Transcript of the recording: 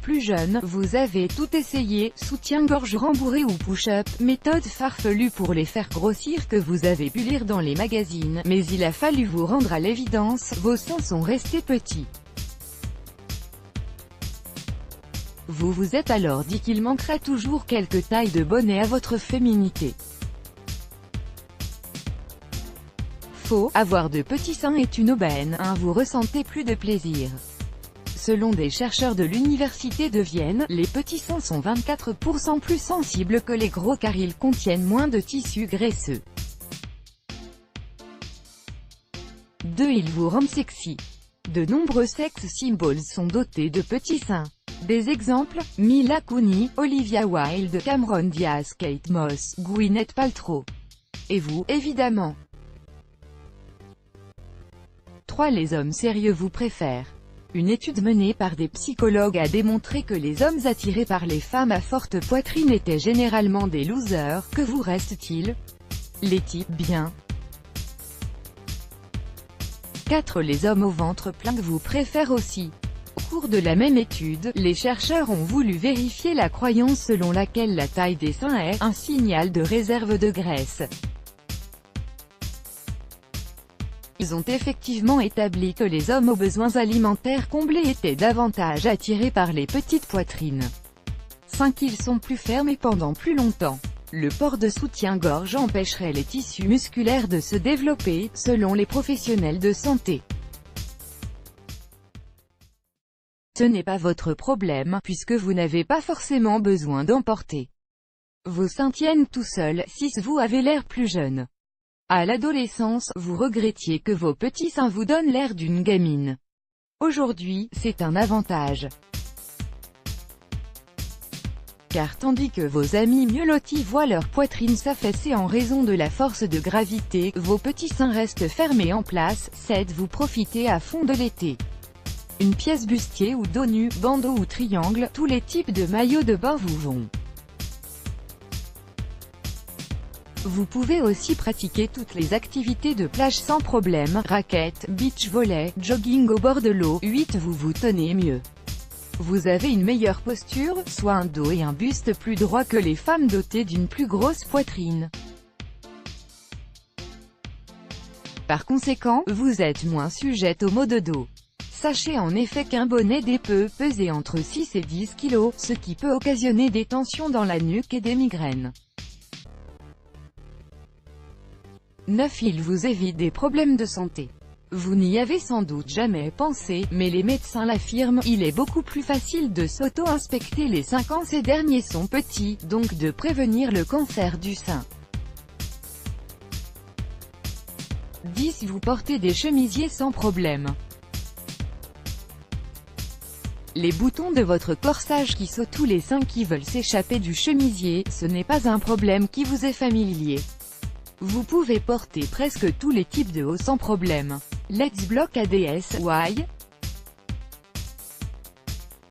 plus jeune, vous avez tout essayé, soutien-gorge rembourré ou push-up, méthode farfelue pour les faire grossir que vous avez pu lire dans les magazines, mais il a fallu vous rendre à l'évidence, vos seins sont restés petits. Vous vous êtes alors dit qu'il manquerait toujours quelques tailles de bonnet à votre féminité. Faux, avoir de petits seins est une aubaine, vous ressentez plus de plaisir. Selon des chercheurs de l'université de Vienne, les petits seins sont 24% plus sensibles que les gros car ils contiennent moins de tissu graisseux. 2. Ils vous rendent sexy. De nombreux sex symbols sont dotés de petits seins. Des exemples, Mila Kunis, Olivia Wilde, Cameron Diaz, Kate Moss, Gwyneth Paltrow. Et vous, évidemment. 3. Les hommes sérieux vous préfèrent. Une étude menée par des psychologues a démontré que les hommes attirés par les femmes à forte poitrine étaient généralement des losers. Que vous reste-t-il? Les types bien. 4. Les hommes au ventre plein vous préfèrent aussi. Au cours de la même étude, les chercheurs ont voulu vérifier la croyance selon laquelle la taille des seins est un signal de réserve de graisse. Ils ont effectivement établi que les hommes aux besoins alimentaires comblés étaient davantage attirés par les petites poitrines. 5. Ils sont plus fermes et pendant plus longtemps. Le port de soutien-gorge empêcherait les tissus musculaires de se développer, selon les professionnels de santé. Ce n'est pas votre problème, puisque vous n'avez pas forcément besoin d'en porter. Vos seins tiennent tout seuls, si vous avez l'air plus jeune. À l'adolescence, vous regrettiez que vos petits seins vous donnent l'air d'une gamine. Aujourd'hui, c'est un avantage. Car tandis que vos amis mieux lotis voient leur poitrine s'affaisser en raison de la force de gravité, vos petits seins restent fermés en place. 7. Vous profitez à fond de l'été. Une pièce bustier ou dos nu, bandeau ou triangle, tous les types de maillots de bain vous vont. Vous pouvez aussi pratiquer toutes les activités de plage sans problème, raquettes, beach volley, jogging au bord de l'eau. 8. Vous vous tenez mieux. Vous avez une meilleure posture, soit un dos et un buste plus droits que les femmes dotées d'une plus grosse poitrine. Par conséquent, vous êtes moins sujette aux maux de dos. Sachez en effet qu'un bonnet peut peser entre 6 et 10 kg, ce qui peut occasionner des tensions dans la nuque et des migraines. 9. Il vous évite des problèmes de santé. Vous n'y avez sans doute jamais pensé, mais les médecins l'affirment, il est beaucoup plus facile de s'auto-inspecter les seins quand ces derniers sont petits, donc de prévenir le cancer du sein. 10. Vous portez des chemisiers sans problème. Les boutons de votre corsage qui sautent ou les seins qui veulent s'échapper du chemisier, ce n'est pas un problème qui vous est familier. Vous pouvez porter presque tous les types de hauts sans problème. Let's Block ADS, Why?